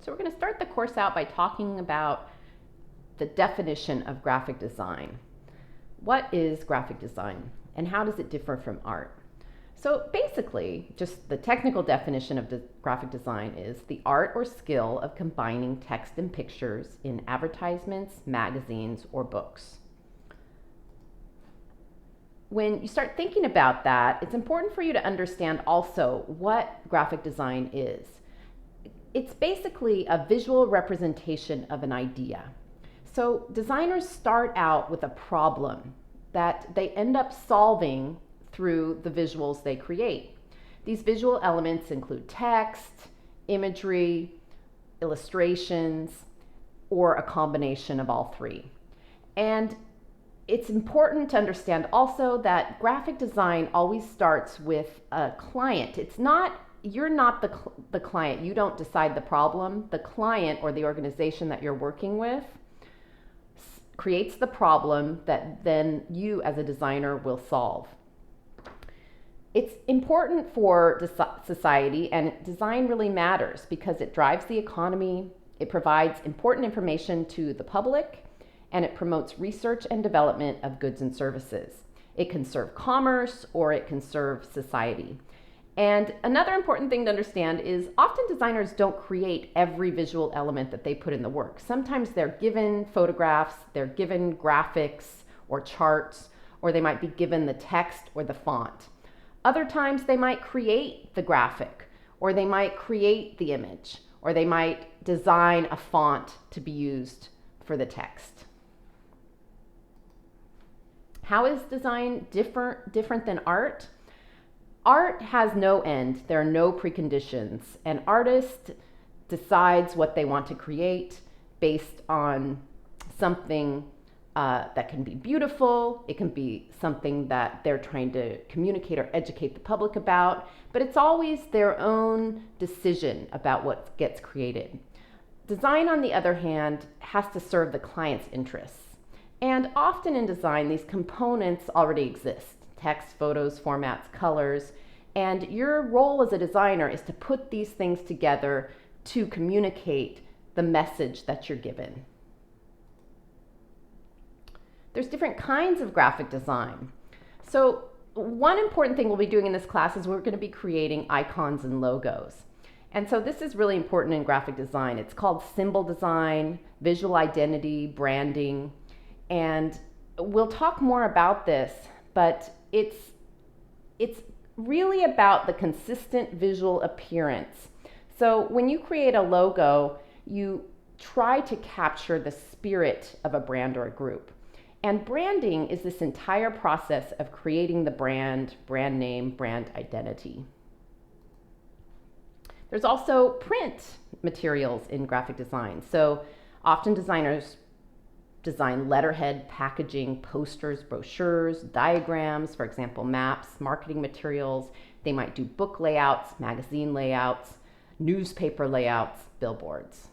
So we're going to start the course out by talking about the definition of graphic design. What is graphic design and how does it differ from art? So basically, just the technical definition of graphic design is the art or skill of combining text and pictures in advertisements, magazines, or books. When you start thinking about that, it's important for you to understand also what graphic design is. It's basically a visual representation of an idea. So designers start out with a problem that they end up solving through the visuals they create. These visual elements include text, imagery, illustrations, or a combination of all three. And it's important to understand also that graphic design always starts with a client. You're not the client. You don't decide the problem. The client or the organization that you're working with creates the problem that then you as a designer will solve. It's important for society, and design really matters because it drives the economy, it provides important information to the public, and it promotes research and development of goods and services. It can serve commerce or it can serve society. And another important thing to understand is often designers don't create every visual element that they put in the work. Sometimes they're given photographs, they're given graphics or charts, or they might be given the text or the font. Other times they might create the graphic, or they might create the image, or they might design a font to be used for the text. How is design different than art? Art has no end. There are no preconditions. An artist decides what they want to create based on something that can be beautiful. It can be something that they're trying to communicate or educate the public about, but it's always their own decision about what gets created. Design, on the other hand, has to serve the client's interests. And often in design, these components already exist: text, photos, formats, colors. And your role as a designer is to put these things together to communicate the message that you're given. There's different kinds of graphic design. So one important thing we'll be doing in this class is we're going to be creating icons and logos. And so this is really important in graphic design. It's called symbol design, visual identity, branding. And we'll talk more about this, but it's really about the consistent visual appearance. So when you create a logo, you try to capture the spirit of a brand or a group. And branding is this entire process of creating the brand name, brand identity. There's also print materials in graphic design. So often designers design letterhead, packaging, posters, brochures, diagrams, for example, maps, marketing materials. They might do book layouts, magazine layouts, newspaper layouts, billboards.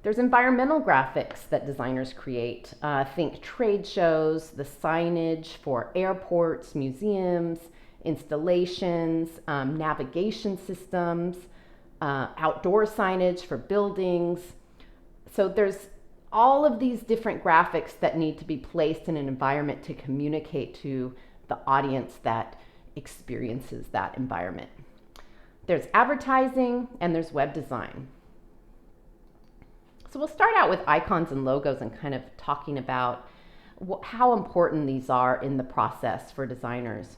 There's environmental graphics that designers create. Think trade shows, the signage for airports, museums, installations, navigation systems, outdoor signage for buildings. So there's all of these different graphics that need to be placed in an environment to communicate to the audience that experiences that environment. There's advertising and there's web design. So we'll start out with icons and logos and kind of talking about how important these are in the process for designers.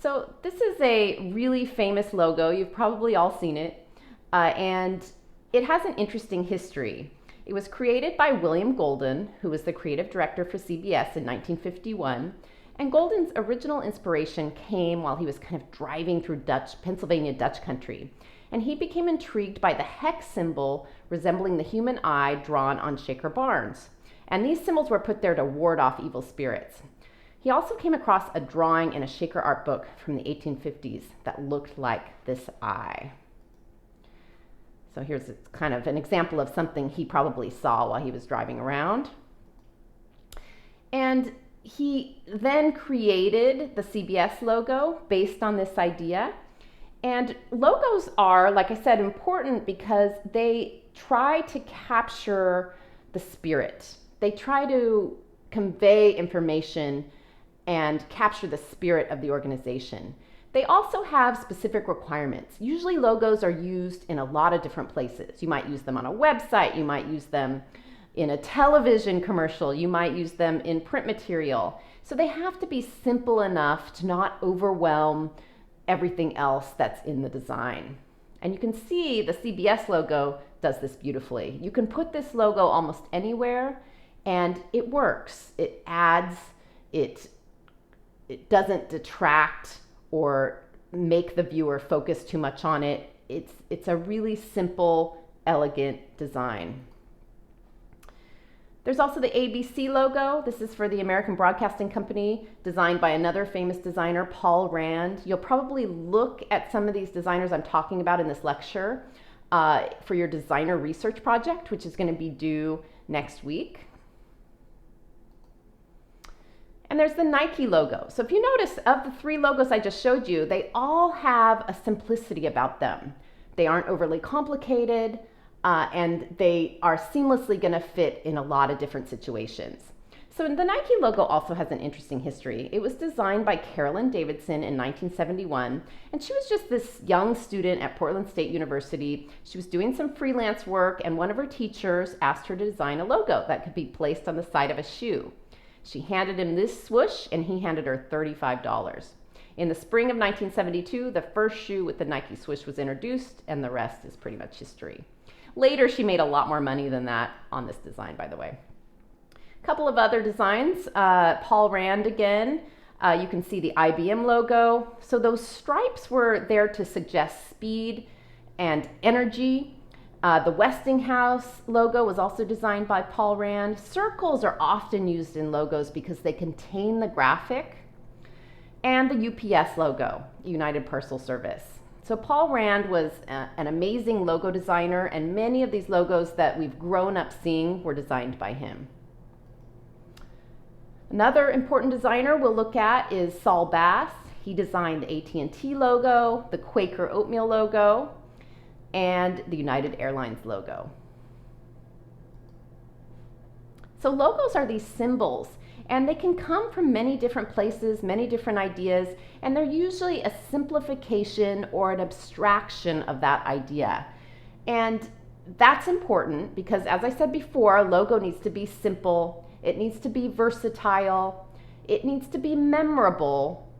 So this is a really famous logo. You've probably all seen it, and it has an interesting history. It was created by William Golden, who was the creative director for CBS in 1951. And Golden's original inspiration came while he was kind of driving through Pennsylvania Dutch country. And he became intrigued by the hex symbol resembling the human eye drawn on Shaker barns. And these symbols were put there to ward off evil spirits. He also came across a drawing in a Shaker art book from the 1850s that looked like this eye. So here's kind of an example of something he probably saw while he was driving around. And he then created the CBS logo based on this idea. And logos are, like I said, important because they try to capture the spirit. They try to convey information and capture the spirit of the organization. They also have specific requirements. Usually logos are used in a lot of different places. You might use them on a website, you might use them in a television commercial, you might use them in print material. So they have to be simple enough to not overwhelm everything else that's in the design. And you can see the CBS logo does this beautifully. You can put this logo almost anywhere and it works. It adds, it doesn't detract or make the viewer focus too much on it. It's a really simple, elegant design. There's also the ABC logo. This is for the American Broadcasting Company, designed by another famous designer, Paul Rand. You'll probably look at some of these designers I'm talking about in this lecture for your designer research project, which is going to be due next week. And there's the Nike logo. So if you notice, of the 3 logos I just showed you, they all have a simplicity about them. They aren't overly complicated, and they are seamlessly going to fit in a lot of different situations. So the Nike logo also has an interesting history. It was designed by Carolyn Davidson in 1971, and she was just this young student at Portland State University. She was doing some freelance work, and one of her teachers asked her to design a logo that could be placed on the side of a shoe. She handed him this swoosh, and he handed her $35. In the spring of 1972, the first shoe with the Nike swoosh was introduced, and the rest is pretty much history. Later, she made a lot more money than that on this design, by the way. A couple of other designs, Paul Rand again. You can see the IBM logo. So those stripes were there to suggest speed and energy. The Westinghouse logo was also designed by Paul Rand. Circles are often used in logos because they contain the graphic. And the UPS logo, United Parcel Service. So Paul Rand was an amazing logo designer, and many of these logos that we've grown up seeing were designed by him. Another important designer we'll look at is Saul Bass. He designed the AT&T logo, the Quaker Oatmeal logo, and the United Airlines logo. So logos are these symbols, and they can come from many different places, many different ideas, and they're usually a simplification or an abstraction of that idea. And that's important because, as I said before, a logo needs to be simple, it needs to be versatile, it needs to be memorable.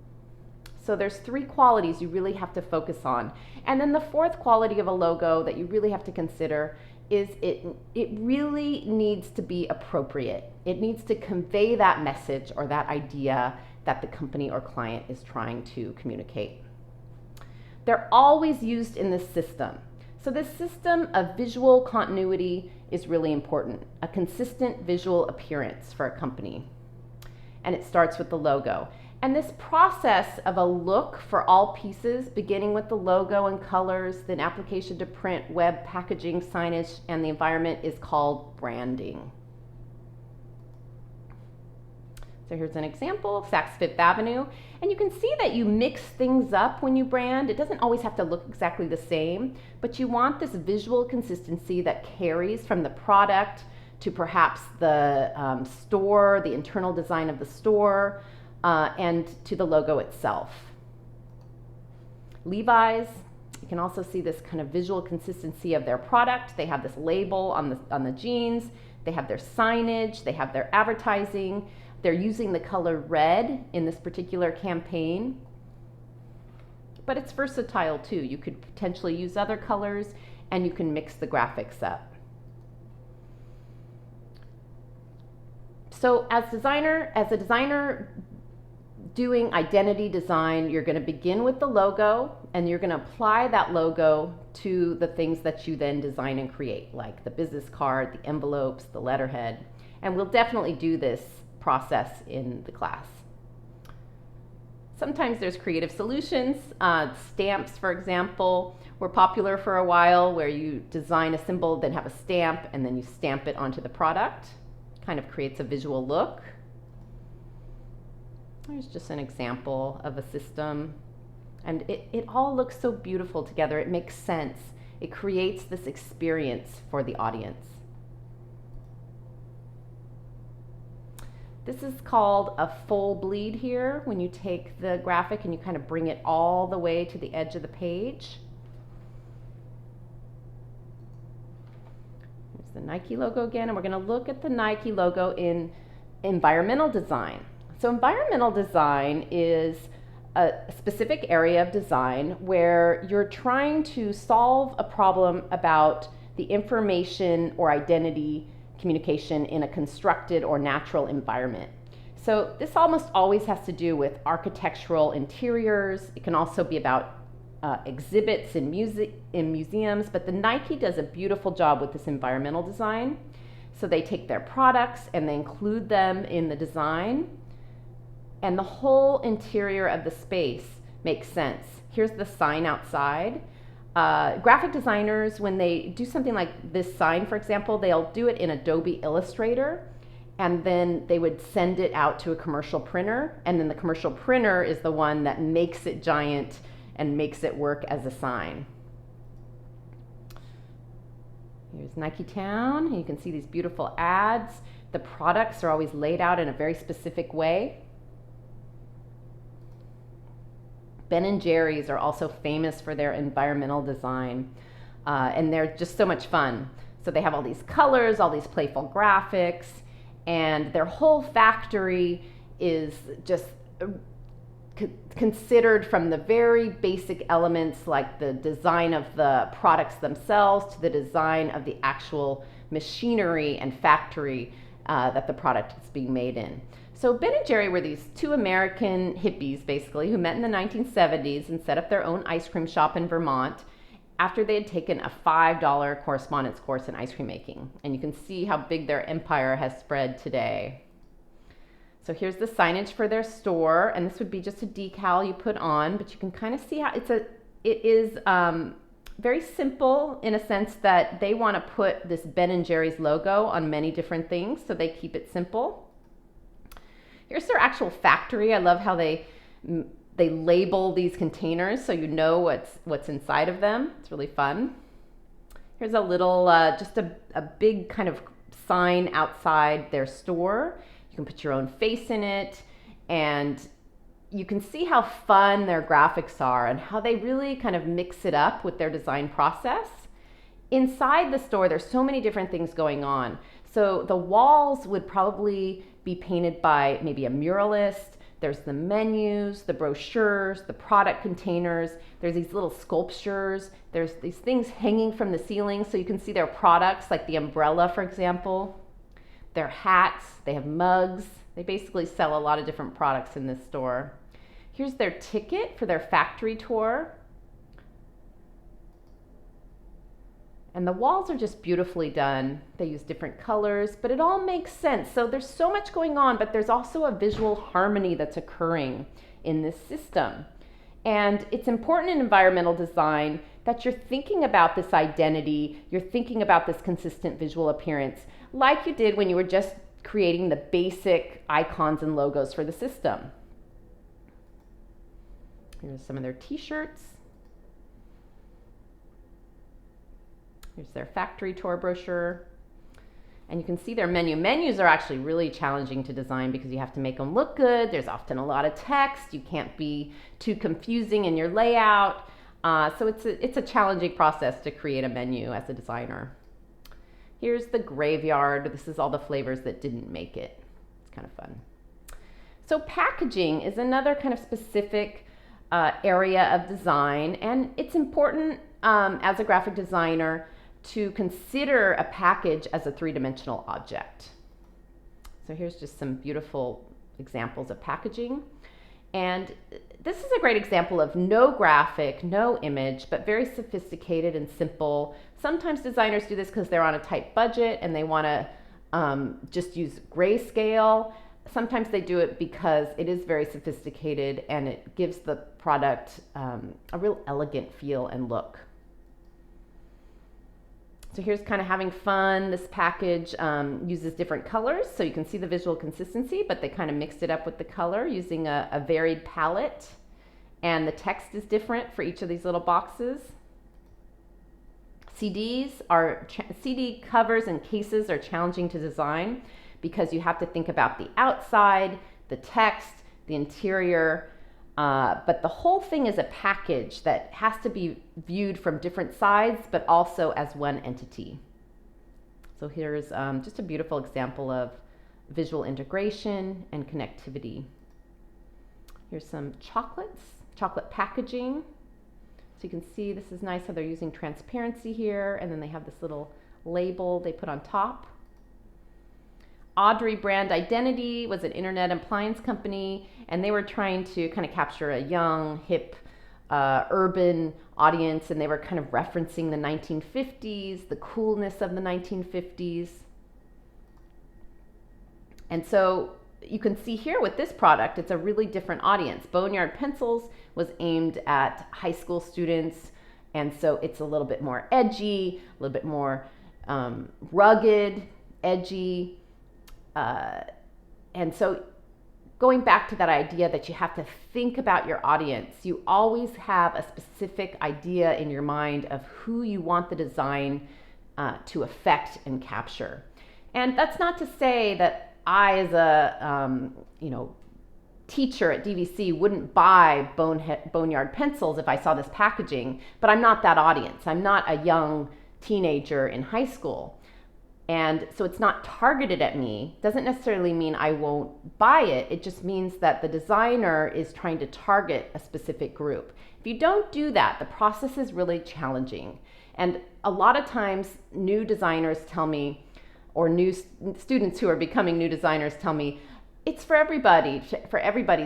So there's 3 qualities you really have to focus on. And then the 4th quality of a logo that you really have to consider is it really needs to be appropriate. It needs to convey that message or that idea that the company or client is trying to communicate. They're always used in this system. So this system of visual continuity is really important, a consistent visual appearance for a company. And it starts with the logo. And this process of a look for all pieces, beginning with the logo and colors, then application to print, web, packaging, signage, and the environment, is called branding. So here's an example of Saks Fifth Avenue. And you can see that you mix things up when you brand. It doesn't always have to look exactly the same, but you want this visual consistency that carries from the product to perhaps the store, the internal design of the store, and to the logo itself. Levi's, you can also see this kind of visual consistency of their product. They have this label on the jeans, they have their signage, they have their advertising. They're using the color red in this particular campaign. But it's versatile too. You could potentially use other colors and you can mix the graphics up. So as a designer doing identity design, you're going to begin with the logo and you're going to apply that logo to the things that you then design and create, like the business card, the envelopes, the letterhead. And we'll definitely do this process in the class. Sometimes there's creative solutions. Stamps, for example, were popular for a while, where you design a symbol, then have a stamp, and then you stamp it onto the product. Kind of creates a visual look. There's just an example of a system. And it all looks so beautiful together. It makes sense. It creates this experience for the audience. This is called a full bleed here, when you take the graphic and you kind of bring it all the way to the edge of the page. Here's the Nike logo again, and we're going to look at the Nike logo in environmental design. So environmental design is a specific area of design where you're trying to solve a problem about the information or identity communication in a constructed or natural environment. So this almost always has to do with architectural interiors. It can also be about exhibits in museums, but the Nike does a beautiful job with this environmental design. So they take their products and they include them in the design, and the whole interior of the space makes sense. Here's the sign outside. Graphic designers, when they do something like this sign, for example, they'll do it in Adobe Illustrator, and then they would send it out to a commercial printer, and then the commercial printer is the one that makes it giant and makes it work as a sign. Here's Nike Town, and you can see these beautiful ads. The products are always laid out in a very specific way. Ben & Jerry's are also famous for their environmental design, and they're just so much fun. So they have all these colors, all these playful graphics, and their whole factory is just considered from the very basic elements like the design of the products themselves to the design of the actual machinery and factory that the product is being made in. So Ben and Jerry were these two American hippies, basically, who met in the 1970s and set up their own ice cream shop in Vermont after they had taken a $5 correspondence course in ice cream making. And you can see how big their empire has spread today. So here's the signage for their store, and this would be just a decal you put on, but you can kind of see how it is very simple in a sense that they want to put this Ben & Jerry's logo on many different things, so they keep it simple. Here's their actual factory. I love how they label these containers so you know what's inside of them. It's really fun. Here's a little, just a big kind of sign outside their store. You can put your own face in it, and you can see how fun their graphics are and how they really kind of mix it up with their design process. Inside the store, there's so many different things going on. So the walls would probably be painted by maybe a muralist. There's the menus, the brochures, the product containers. There's these little sculptures. There's these things hanging from the ceiling so you can see their products, like the umbrella, for example. Their hats, they have mugs. They basically sell a lot of different products in this store. Here's their ticket for their factory tour. And the walls are just beautifully done. They use different colors, but it all makes sense. So there's so much going on, but there's also a visual harmony that's occurring in this system. And it's important in environmental design that you're thinking about this identity, you're thinking about this consistent visual appearance, like you did when you were just creating the basic icons and logos for the system. Here's some of their t-shirts. Here's their factory tour brochure. And you can see their menu. Menus are actually really challenging to design because you have to make them look good. There's often a lot of text. You can't be too confusing in your layout. So it's a challenging process to create a menu as a designer. Here's the graveyard. This is all the flavors that didn't make it. It's kind of fun. So packaging is another kind of specific area of design, and it's important as a graphic designer to consider a package as a three-dimensional object. So here's just some beautiful examples of packaging. And this is a great example of no graphic, no image, but very sophisticated and simple. Sometimes designers do this because they're on a tight budget and they want to just use grayscale. Sometimes they do it because it is very sophisticated and it gives the product a real elegant feel and look. So here's kind of having fun. This package uses different colors, so you can see the visual consistency, but they kind of mixed it up with the color using a varied palette. and the text is different for each of these little boxes. CD covers and cases are challenging to design because you have to think about the outside, the text, the interior, but the whole thing is a package that has to be viewed from different sides, but also as one entity. So here's just a beautiful example of visual integration and connectivity. Here's some chocolate packaging. So you can see this is nice how they're using transparency here, and then they have this little label they put on top. Audrey Brand Identity was an internet appliance company, and they were trying to kind of capture a young, hip, urban audience, and they were kind of referencing the 1950s, the coolness of the 1950s. And so you can see here with this product, it's a really different audience. Boneyard Pencils was aimed at high school students, and so it's a little bit more edgy, a little bit more rugged, edgy. And so going back to that idea that you have to think about your audience, you always have a specific idea in your mind of who you want the design to affect and capture. And that's not to say that I, as a teacher at DVC, wouldn't buy Boneyard Pencils if I saw this packaging, but I'm not that audience. I'm not a young teenager in high school. And so it's not targeted at me. Doesn't necessarily mean I won't buy it. It just means that the designer is trying to target a specific group. If you don't do that, the process is really challenging. And a lot of times new designers tell me, or new students who are becoming new designers tell me, it's for everybody.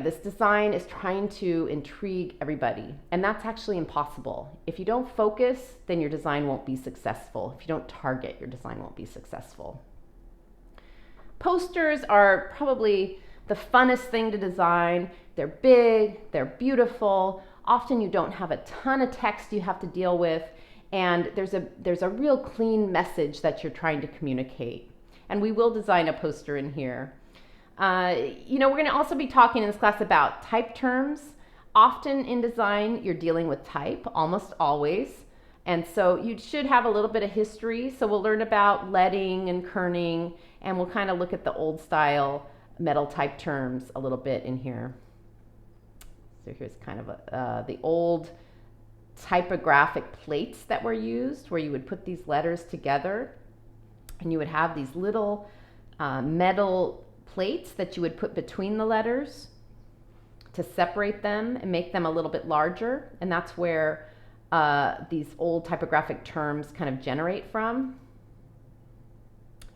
This design is trying to intrigue everybody. And that's actually impossible. If you don't focus, then your design won't be successful. If you don't target, your design won't be successful. Posters are probably the funnest thing to design. They're big, they're beautiful. Often you don't have a ton of text you have to deal with, and there's a real clean message that you're trying to communicate. And we will design a poster in here. We're going to also be talking in this class about type terms. Often in design, you're dealing with type, almost always. And so you should have a little bit of history. So we'll learn about leading and kerning, and we'll kind of look at the old style metal type terms a little bit in here. So here's kind of the old typographic plates that were used, where you would put these letters together, and you would have these little metal plates that you would put between the letters to separate them and make them a little bit larger. And that's where these old typographic terms kind of generate from.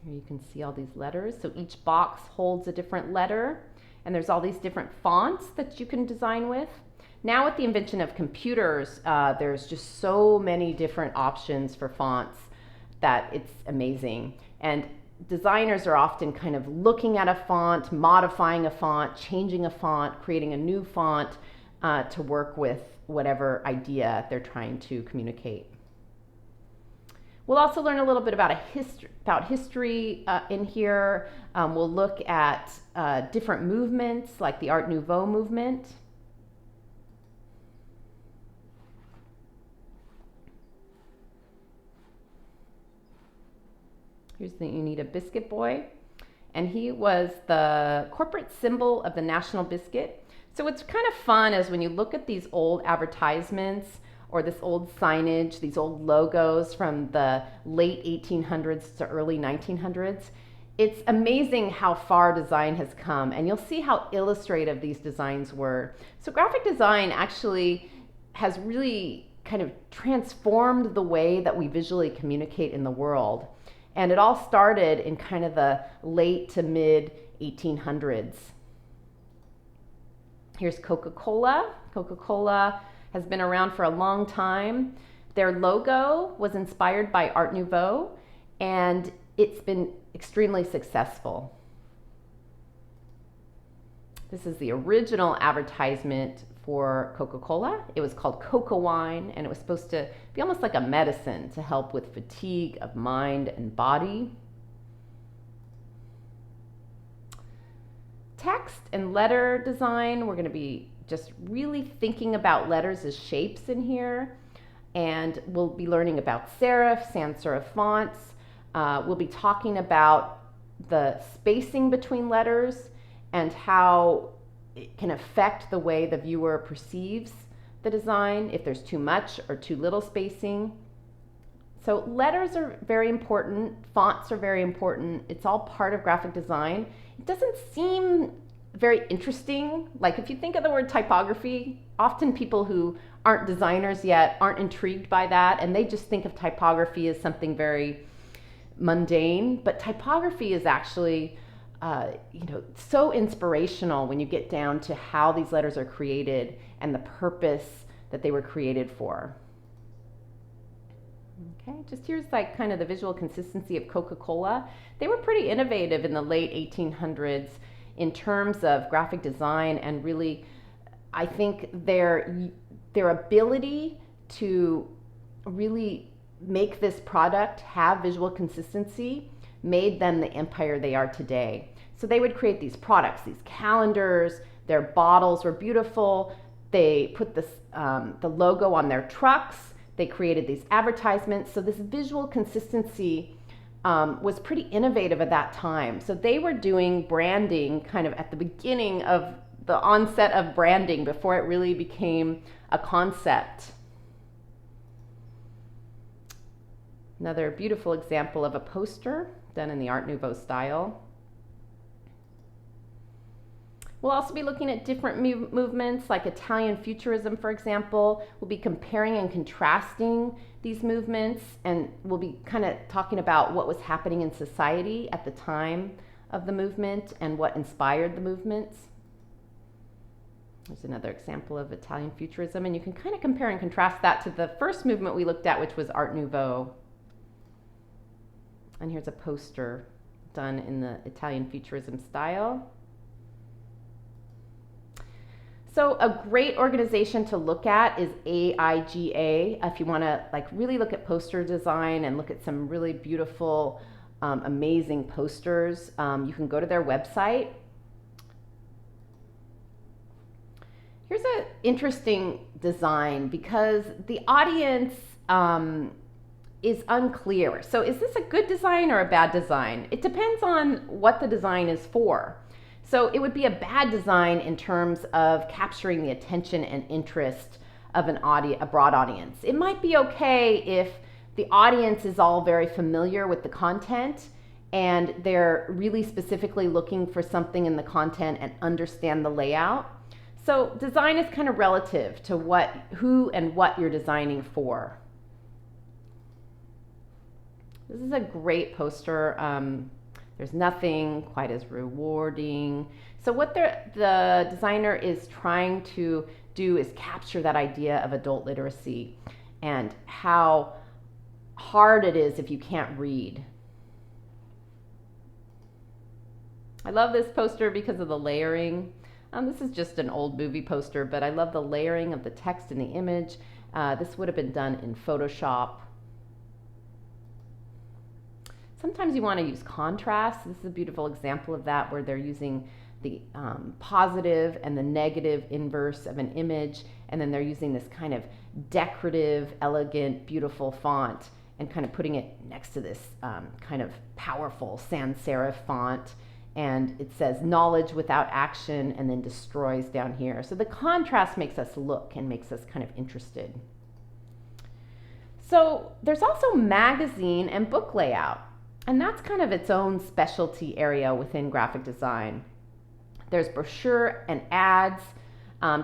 Here you can see all these letters. So each box holds a different letter, and there's all these different fonts that you can design with. Now with the invention of computers, there's just so many different options for fonts that it's amazing. And designers are often kind of looking at a font, modifying a font, changing a font, creating a new font to work with whatever idea they're trying to communicate. We'll also learn a little bit about history in here. We'll look at different movements like the Art Nouveau movement. Here's the Unita Biscuit Boy, and he was the corporate symbol of the National Biscuit. So it's kind of fun as when you look at these old advertisements or this old signage, these old logos from the late 1800s to early 1900s. It's amazing how far design has come, and you'll see how illustrative these designs were. So graphic design actually has really kind of transformed the way that we visually communicate in the world. And it all started in kind of the late to mid 1800s. Here's Coca-Cola. Coca-Cola has been around for a long time. Their logo was inspired by Art Nouveau, and it's been extremely successful. This is the original advertisement for Coca-Cola. It was called Coca Wine, and it was supposed to be almost like a medicine to help with fatigue of mind and body. Text and letter design we're going to be just really thinking about letters as shapes in here. And we'll be learning about serif, sans serif fonts. We'll be talking about the spacing between letters and how it can affect the way the viewer perceives the design, if there's too much or too little spacing. So letters are very important, fonts are very important. It's all part of graphic design. It doesn't seem very interesting. Like if you think of the word typography, often people who aren't designers yet aren't intrigued by that, and they just think of typography as something very mundane. But typography is actually so inspirational when you get down to how these letters are created and the purpose that they were created for. Okay, just here's like kind of the visual consistency of Coca-Cola. They were pretty innovative in the late 1800s in terms of graphic design, and really, I think their ability to really make this product have visual consistency made them the empire they are today. So they would create these products, these calendars, their bottles were beautiful. They put this, the logo on their trucks. They created these advertisements. So this visual consistency was pretty innovative at that time. So they were doing branding kind of at the beginning of the onset of branding before it really became a concept. Another beautiful example of a poster done in the Art Nouveau style. We'll also be looking at different movements like Italian Futurism, for example. We'll be comparing and contrasting these movements, and we'll be kind of talking about what was happening in society at the time of the movement and what inspired the movements. There's another example of Italian Futurism, and you can kind of compare and contrast that to the first movement we looked at, which was Art Nouveau. And here's a poster done in the Italian Futurism style. So a great organization to look at is AIGA if you want to like really look at poster design and look at some really beautiful, amazing posters. You can go to their website. Here's an interesting design because the audience is unclear. So is this a good design or a bad design? It depends on what the design is for. So it would be a bad design in terms of capturing the attention and interest of a broad audience. It might be okay if the audience is all very familiar with the content and they're really specifically looking for something in the content and understand the layout. So design is kind of relative to who and what you're designing for. This is a great poster. There's nothing quite as rewarding. So what the designer is trying to do is capture that idea of adult literacy and how hard it is if you can't read. I love this poster because of the layering. This is just an old movie poster, but I love the layering of the text and the image. This would have been done in Photoshop. Sometimes you want to use contrast. This is a beautiful example of that, where they're using the positive and the negative inverse of an image, and then they're using this kind of decorative, elegant, beautiful font and kind of putting it next to this kind of powerful sans serif font. And it says knowledge without action and then destroys down here. So the contrast makes us look and makes us kind of interested. So there's also magazine and book layout. And that's kind of its own specialty area within graphic design. There's brochure and ads.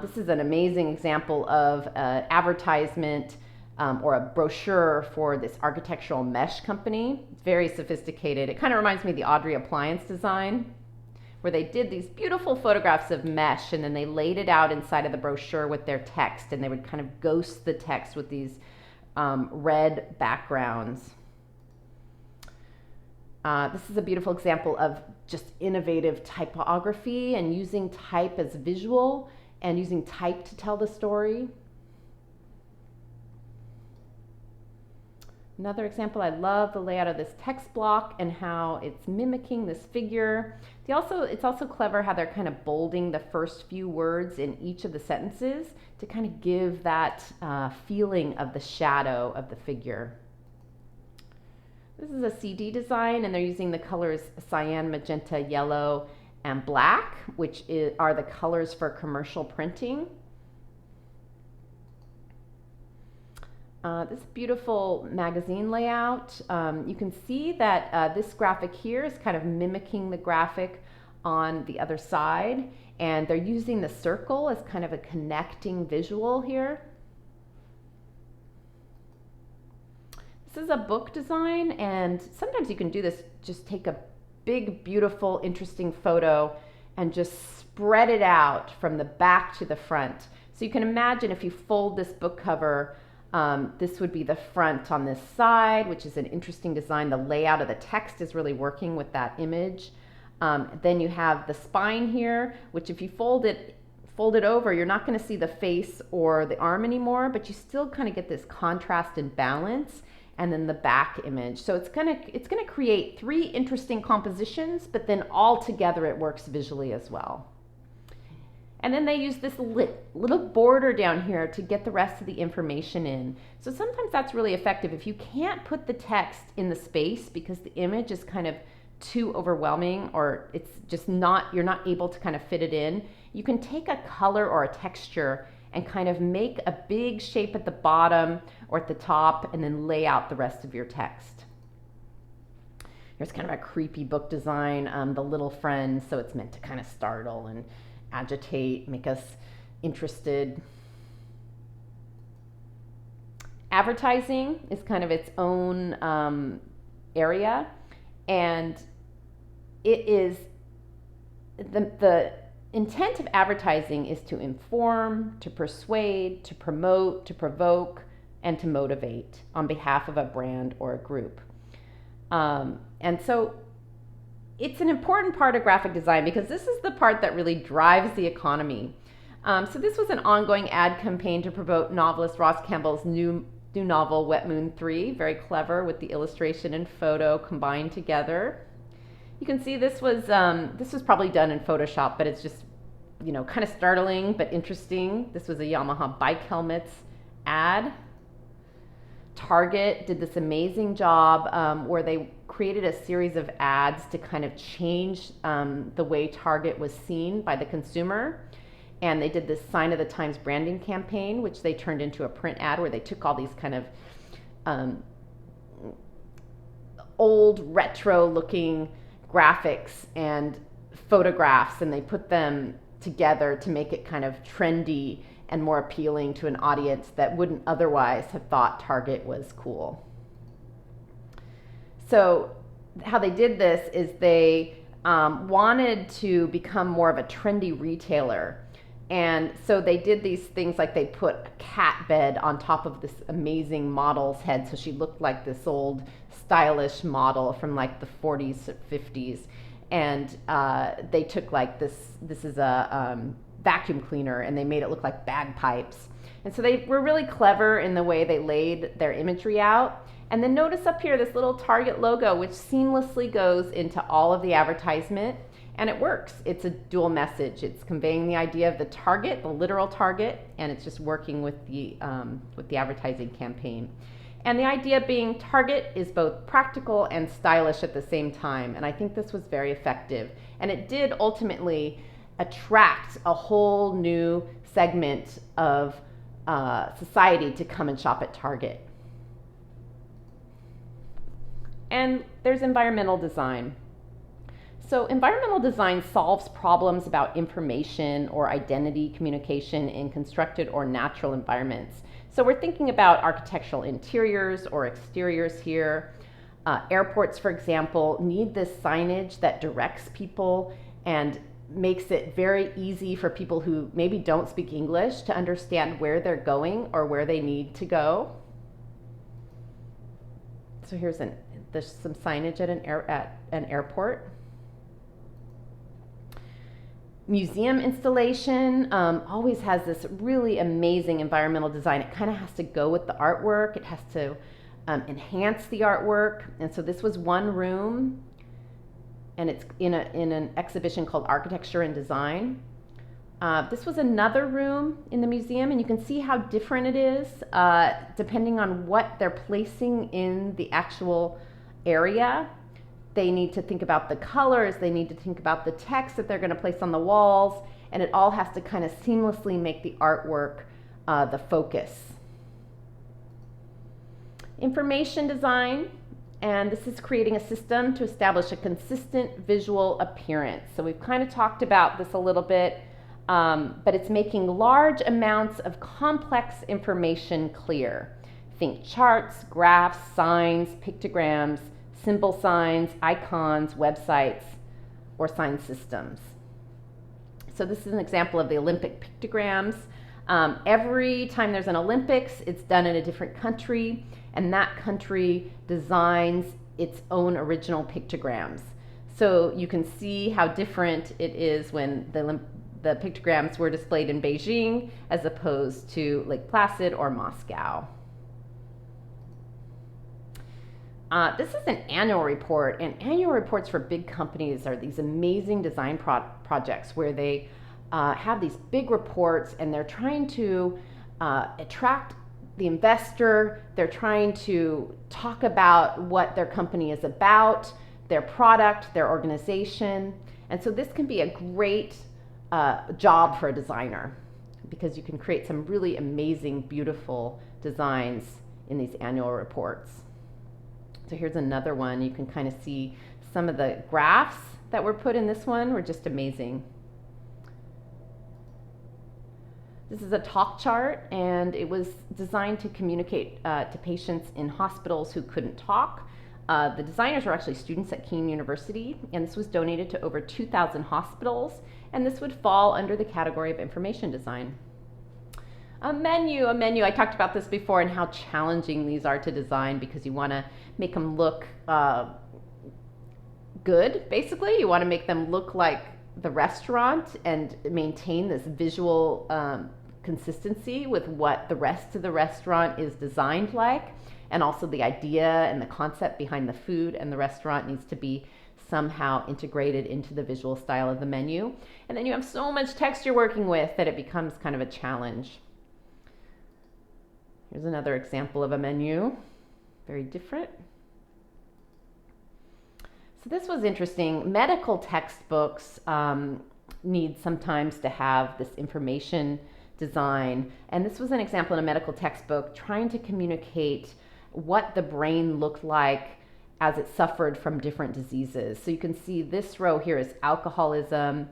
This is an amazing example of an advertisement or a brochure for this architectural mesh company. It's very sophisticated. It kind of reminds me of the Audrey appliance design, where they did these beautiful photographs of mesh and then they laid it out inside of the brochure with their text, and they would kind of ghost the text with these red backgrounds. This is a beautiful example of just innovative typography and using type as visual and using type to tell the story. Another example, I love the layout of this text block and how it's mimicking this figure. It's also clever how they're kind of bolding the first few words in each of the sentences to kind of give that feeling of the shadow of the figure. This is a CD design, and they're using the colors cyan, magenta, yellow, and black, which are the colors for commercial printing. This beautiful magazine layout. You can see that this graphic here is kind of mimicking the graphic on the other side, and they're using the circle as kind of a connecting visual here. This is a book design, and sometimes you can do this, just take a big, beautiful, interesting photo and just spread it out from the back to the front. So you can imagine if you fold this book cover, this would be the front on this side, which is an interesting design. The layout of the text is really working with that image. Then you have the spine here, which if you fold it over, you're not going to see the face or the arm anymore, but you still kind of get this contrast and balance. And then the back image. So it's gonna create three interesting compositions, but then all together it works visually as well. And then they use this little border down here to get the rest of the information in. So sometimes that's really effective. If you can't put the text in the space because the image is kind of too overwhelming, or it's just you're not able to kind of fit it in, you can take a color or a texture and kind of make a big shape at the bottom or at the top and then lay out the rest of your text. Here's kind of a creepy book design, The Little Friend, so it's meant to kind of startle and agitate, make us interested. Advertising is kind of its own area, and it is the intent of advertising is to inform, to persuade, to promote, to provoke, and to motivate on behalf of a brand or a group. And so it's an important part of graphic design because this is the part that really drives the economy. So this was an ongoing ad campaign to promote novelist Ross Campbell's new novel, Wet Moon 3, very clever with the illustration and photo combined together. You can see this was probably done in Photoshop, but it's just, kind of startling but interesting. This was a Yamaha bike helmets ad. Target did this amazing job where they created a series of ads to kind of change the way Target was seen by the consumer. And they did this Sign of the Times branding campaign, which they turned into a print ad where they took all these kind of old retro looking graphics and photographs, and they put them together to make it kind of trendy and more appealing to an audience that wouldn't otherwise have thought Target was cool. So how they did this is they wanted to become more of a trendy retailer. And so they did these things like they put a cat bed on top of this amazing model's head. So she looked like this old stylish model from like the 40s, 50s. And they took like this is a vacuum cleaner, and they made it look like bagpipes. And so they were really clever in the way they laid their imagery out. And then notice up here this little Target logo, which seamlessly goes into all of the advertisement. And it works. It's a dual message. It's conveying the idea of the target, the literal target, and it's just working with the advertising campaign. And the idea being Target is both practical and stylish at the same time. And I think this was very effective. And it did ultimately attract a whole new segment of society to come and shop at Target. And there's environmental design. So environmental design solves problems about information or identity communication in constructed or natural environments. So we're thinking about architectural interiors or exteriors here. Airports, for example, need this signage that directs people and makes it very easy for people who maybe don't speak English to understand where they're going or where they need to go. So there's some signage at an airport. Museum installation always has this really amazing environmental design. It kind of has to go with the artwork. It has to enhance the artwork. And so this was one room, and it's in an exhibition called Architecture and Design. This was another room in the museum, and you can see how different it is depending on what they're placing in the actual area. They need to think about the colors, they need to think about the text that they're going to place on the walls, and it all has to kind of seamlessly make the artwork the focus. Information design, and this is creating a system to establish a consistent visual appearance. So we've kind of talked about this a little bit, but it's making large amounts of complex information clear. Think charts, graphs, signs, pictograms, symbol signs, icons, websites, or sign systems. So this is an example of the Olympic pictograms. Every time there's an Olympics, it's done in a different country, and that country designs its own original pictograms. So you can see how different it is when the pictograms were displayed in Beijing as opposed to Lake Placid or Moscow. This is an annual report, and annual reports for big companies are these amazing design projects where they have these big reports, and they're trying to attract the investor. They're trying to talk about what their company is about, their product, their organization. And so this can be a great job for a designer, because you can create some really amazing, beautiful designs in these annual reports. So here's another one. You can kind of see some of the graphs that were put in this one were just amazing. This is a talk chart, and it was designed to communicate to patients in hospitals who couldn't talk. The designers were actually students at Kean University, and this was donated to over 2,000 hospitals, and this would fall under the category of information design. A menu. I talked about this before and how challenging these are to design, because you want to make them look good, basically. You want to make them look like the restaurant and maintain this visual consistency with what the rest of the restaurant is designed like, and also the idea and the concept behind the food and the restaurant needs to be somehow integrated into the visual style of the menu. And then you have so much text you're working with that it becomes kind of a challenge. Here's another example of a menu, very different. So this was interesting. Medical textbooks need sometimes to have this information design, and this was an example in a medical textbook trying to communicate what the brain looked like as it suffered from different diseases. So you can see this row here is alcoholism,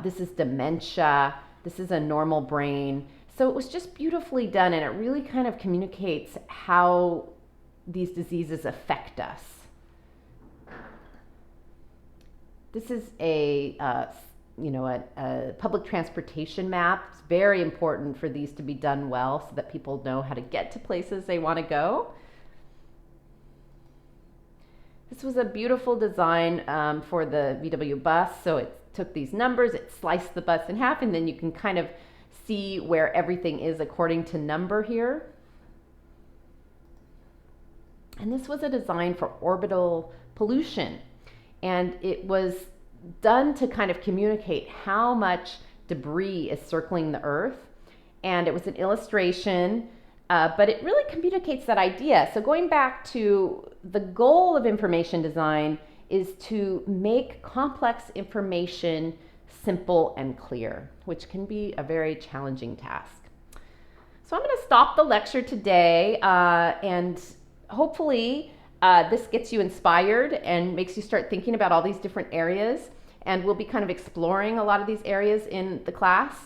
this is dementia, this is a normal brain. So it was just beautifully done, and it really kind of communicates how these diseases affect us. This is a public transportation map. It's very important for these to be done well so that people know how to get to places they want to go. This was a beautiful design for the VW bus. So it took these numbers, it sliced the bus in half, and then you can kind of see where everything is according to number here. And this was a design for orbital pollution. And it was done to kind of communicate how much debris is circling the Earth. And it was an illustration, but it really communicates that idea. So going back to the goal of information design is to make complex information simple and clear, which can be a very challenging task. So I'm going to stop the lecture today, and hopefully this gets you inspired and makes you start thinking about all these different areas, and we'll be kind of exploring a lot of these areas in the class.